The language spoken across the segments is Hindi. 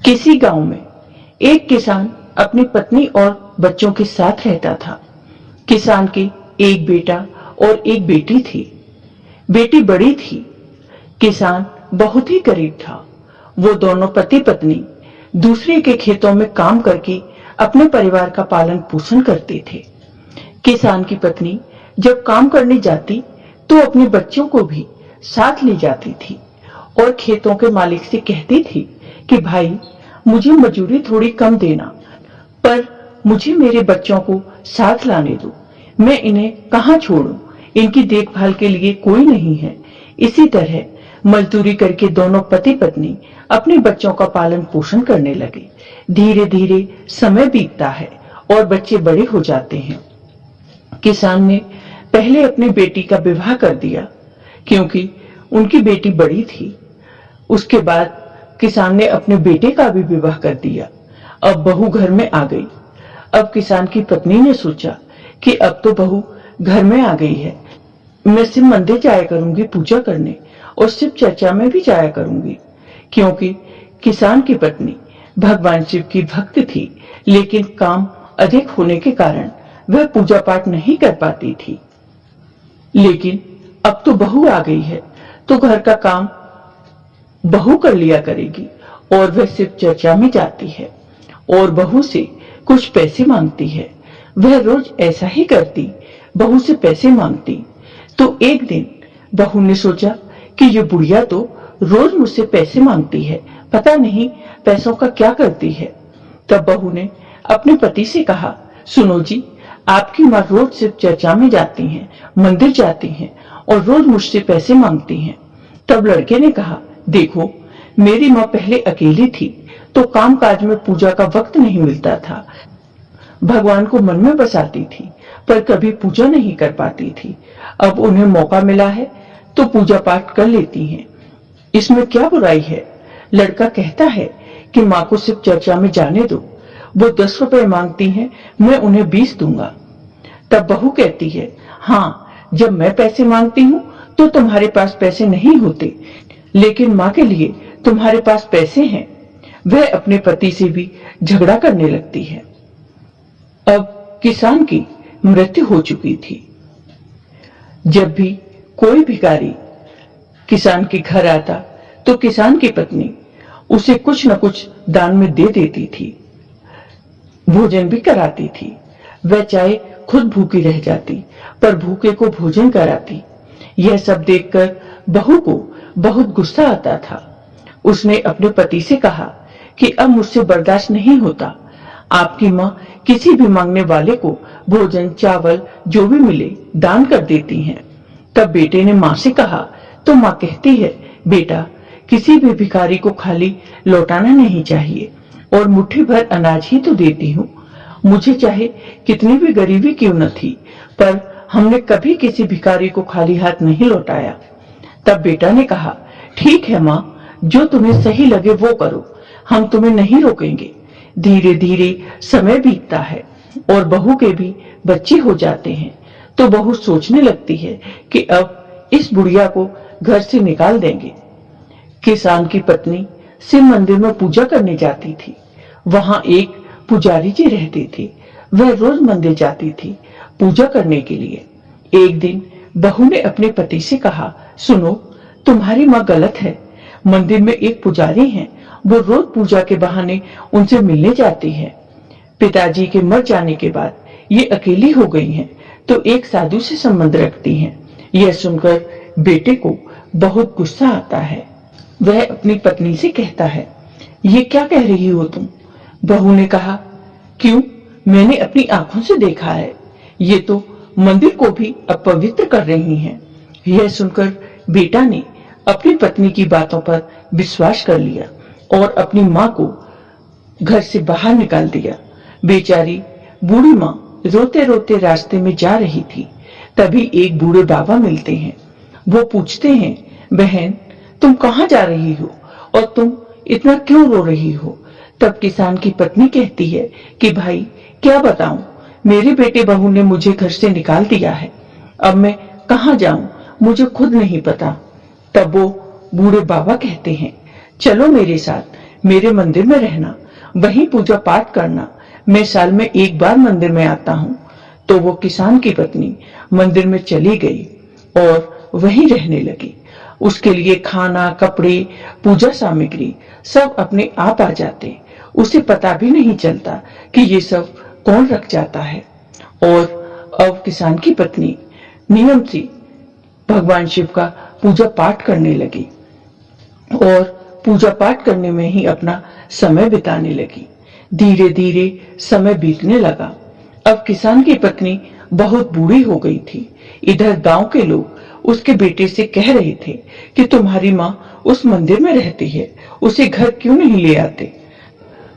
किसी गांव में एक किसान अपनी पत्नी और बच्चों के साथ रहता था। किसान के एक बेटा और एक बेटी थी। बेटी बड़ी थी। किसान बहुत ही गरीब था। वो दोनों पति पत्नी दूसरे के खेतों में काम करके अपने परिवार का पालन पोषण करते थे। किसान की पत्नी जब काम करने जाती तो अपने बच्चों को भी साथ ले जाती थी और खेतों के मालिक से कहती थी कि भाई, मुझे मजूरी थोड़ी कम देना, पर मुझे मेरे बच्चों को साथ लाने दो। मैं इन्हें कहाँ छोड़ूं? इनकी देखभाल के लिए कोई नहीं है। इसी तरह मजदूरी करके दोनों पति पत्नी अपने बच्चों का पालन पोषण करने लगे। धीरे धीरे समय बीतता है और बच्चे बड़े हो जाते हैं। किसान ने पहले अपनी बेटी का विवाह कर दिया क्योंकि उनकी बेटी बड़ी थी। उसके बाद किसान ने अपने बेटे का भी विवाह कर दिया। अब बहू घर में आ गई। अब किसान की पत्नी ने सोचा कि अब तो बहू घर में आ गई है, मैं शिव मंदिर जाया करूंगी पूजा करने और शिव चर्चा में भी जाया करूंगी। क्योंकि किसान की पत्नी भगवान शिव की भक्त थी, लेकिन काम अधिक होने के कारण वह पूजा पाठ नहीं कर पाती थी। लेकिन अब तो बहू आ गई है तो घर का काम बहू कर लिया करेगी और वह शिव चर्चा में जाती है और बहू से कुछ पैसे मांगती है। वह रोज ऐसा ही करती, बहू से पैसे मांगती। तो एक दिन बहू ने सोचा कि ये बुढ़िया तो रोज मुझसे पैसे मांगती है, पता नहीं पैसों का क्या करती है। तब बहू ने अपने पति से कहा, सुनो जी, आपकी माँ रोज शिव चर्चा में जाती हैं, मंदिर जाती हैं और रोज मुझसे पैसे मांगती हैं। तब लड़के ने कहा, देखो, मेरी माँ पहले अकेली थी तो काम काज में पूजा का वक्त नहीं मिलता था। भगवान को मन में बसाती थी पर कभी पूजा नहीं कर पाती थी। अब उन्हें मौका मिला है तो पूजा पाठ कर लेती हैं। इसमें क्या बुराई है? लड़का कहता है कि माँ को शिव चर्चा में जाने दो। वो 10 रुपए मांगती हैं, मैं उन्हें 20 दूंगा। तब बहू कहती है, हाँ, जब मैं पैसे मांगती हूँ तो तुम्हारे पास पैसे नहीं होते, लेकिन माँ के लिए तुम्हारे पास पैसे हैं। वह अपने पति से भी झगड़ा करने लगती है। अब किसान की मृत्यु हो चुकी थी। जब भी कोई भिखारी किसान के घर आता तो किसान की पत्नी उसे कुछ न कुछ दान में दे देती थी, भोजन भी कराती थी। वह चाहे खुद भूखी रह जाती पर भूखे को भोजन कराती। यह सब देखकर बहू को बहुत गुस्सा आता था। उसने अपने पति से कहा कि अब मुझसे बर्दाश्त नहीं होता। आपकी माँ किसी भी मांगने वाले को भोजन, चावल जो भी मिले दान कर देती हैं। तब बेटे ने माँ से कहा तो माँ कहती है, बेटा, किसी भी भिखारी को खाली लौटाना नहीं चाहिए और मुट्ठी भर अनाज ही तो देती हूँ। मुझे चाहे कितनी भी गरीबी क्यों न थी, पर हमने कभी किसी भिखारी को खाली हाथ नहीं लौटाया। तब बेटा ने कहा, ठीक है माँ, जो तुम्हें सही लगे वो करो, हम तुम्हें नहीं रोकेंगे। धीरे धीरे समय बीतता है और बहू के भी बच्चे हो जाते हैं। तो बहू सोचने लगती है कि अब इस बुढ़िया को घर से निकाल देंगे। किसान की पत्नी शिव मंदिर में पूजा करने जाती थी। वहां एक पुजारी जी रहते थे। वह रोज मंदिर जाती थी पूजा करने के लिए। एक दिन बहू ने अपने पति से कहा, सुनो, तुम्हारी माँ गलत है। मंदिर में एक पुजारी हैं, वो रोज पूजा के बहाने उनसे मिलने जाती है। पिताजी के मर जाने के बाद ये अकेली हो गई हैं, तो एक साधु से संबंध रखती हैं। यह सुनकर बेटे को बहुत गुस्सा आता है। वह अपनी पत्नी से कहता है, ये क्या कह रही हो तुम? बहू ने कहा, क्यों, मैंने अपनी आंखों से देखा है, ये तो मंदिर को भी अपवित्र कर रही हैं। यह सुनकर बेटा ने अपनी पत्नी की बातों पर विश्वास कर लिया और अपनी माँ को घर से बाहर निकाल दिया। बेचारी बूढ़ी माँ रोते रोते रास्ते में जा रही थी। तभी एक बूढ़े बाबा मिलते हैं। वो पूछते हैं, बहन, तुम कहाँ जा रही हो और तुम इतना क्यों रो रही हो? तब किसान की पत्नी कहती है कि भाई, क्या बताऊं, मेरे बेटे बहू ने मुझे घर से निकाल दिया है। अब मैं कहाँ जाऊं, मुझे खुद नहीं पता। तब वो बूढ़े बाबा कहते हैं, चलो मेरे साथ, मेरे मंदिर में रहना, वहीं पूजा पाठ करना। मैं साल में एक बार मंदिर में आता हूँ। तो वो किसान की पत्नी मंदिर में चली गई और वहीं रहने लगी। उसके लिए खाना, कपड़े, पूजा सामग्री सब अपने आप आ जाते। उसे पता भी नहीं चलता कि ये सब कौन रख जाता है। और अब किसान की पत्नी नियम से भगवान शिव का पूजा पाठ करने लगी और पूजा पाठ करने में ही अपना समय बिताने लगी। धीरे धीरे समय बीतने लगा। अब किसान की पत्नी बहुत बूढ़ी हो गई थी। इधर गांव के लोग उसके बेटे से कह रहे थे कि तुम्हारी माँ उस मंदिर में रहती है, उसे घर क्यों नहीं ले आते।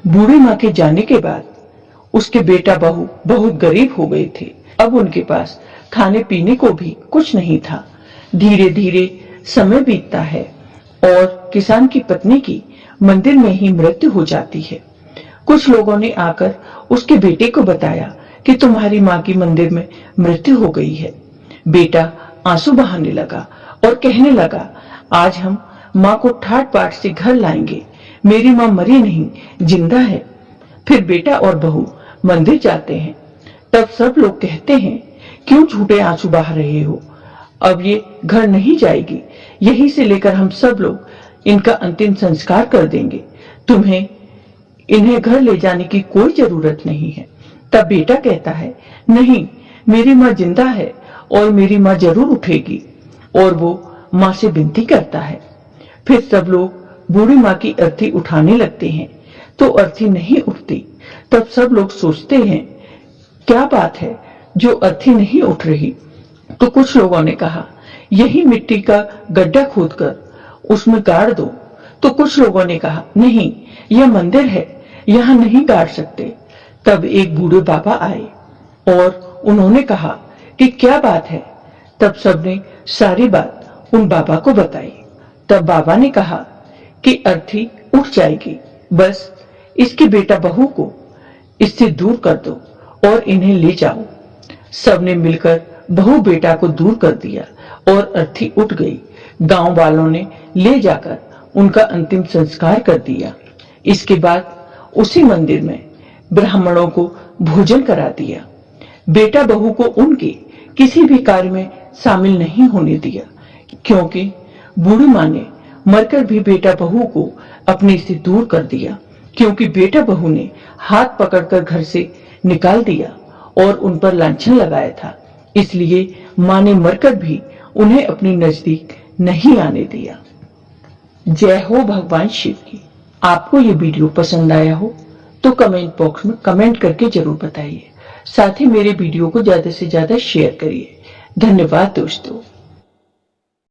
बूढ़ी माँ के जाने के बाद उसके बेटा बहू बहुत गरीब हो गए थे। अब उनके पास खाने पीने को भी कुछ नहीं था। धीरे धीरे समय बीतता है और किसान की पत्नी की मंदिर में ही मृत्यु हो जाती है। कुछ लोगों ने आकर उसके बेटे को बताया कि तुम्हारी माँ की मंदिर में मृत्यु हो गई है। बेटा आंसू बहाने लगा और कहने लगा, आज हम माँ को ठाट बाट से घर लाएंगे। मेरी माँ मरी नहीं, जिंदा है। फिर बेटा और बहू मंदिर जाते हैं। तब सब लोग कहते हैं, क्यों झूठे आंसू बहा रहे हो, अब ये घर नहीं जाएगी। यहीं से लेकर हम सब लोग इनका अंतिम संस्कार कर देंगे। तुम्हें इन्हें घर ले जाने की कोई जरूरत नहीं है। तब बेटा कहता है, नहीं, मेरी माँ जिंदा है और मेरी माँ जरूर उठेगी। और वो माँ से विनती करता है। फिर सब लोग बूढ़ी माँ की अर्थी उठाने लगते हैं तो अर्थी नहीं उठती। तब सब लोग सोचते हैं, क्या बात है जो अर्थी नहीं उठ रही। तो कुछ लोगों ने कहा, यही मिट्टी का गड्ढा खोदकर उसमें गाड़ दो। तो कुछ लोगों ने कहा, नहीं, यह मंदिर है, यहाँ नहीं गाड़ सकते। तब एक बूढ़े बाबा आए और उन्होंने कहा कि क्या बात है। तब सबने सारी बात उन बाबा को बताई। तब बाबा ने कहा कि अर्थी उठ जाएगी, बस इसके बेटा बहू को इससे दूर कर दो और इन्हें ले जाओ। सबने मिलकर बहू बेटा को दूर कर दिया और अर्थी उठ गई। गांव वालों ने ले जाकर उनका अंतिम संस्कार कर दिया। इसके बाद उसी मंदिर में ब्राह्मणों को भोजन करा दिया। बेटा बहू को उनके किसी भी कार्य में शामिल नहीं होने दिया, क्योंकि बूढ़ी माँ ने मरकर भी बेटा बहू को अपने से दूर कर दिया। क्योंकि बेटा बहू ने हाथ पकड़कर घर से निकाल दिया और उन पर लांछन लगाया था, इसलिए माँ ने मरकर भी उन्हें अपने नजदीक नहीं आने दिया। जय हो भगवान शिव की। आपको ये वीडियो पसंद आया हो तो कमेंट बॉक्स में कमेंट करके जरूर बताइए। साथ ही मेरे वीडियो को ज्यादा से ज्यादा शेयर करिए। धन्यवाद दोस्तों।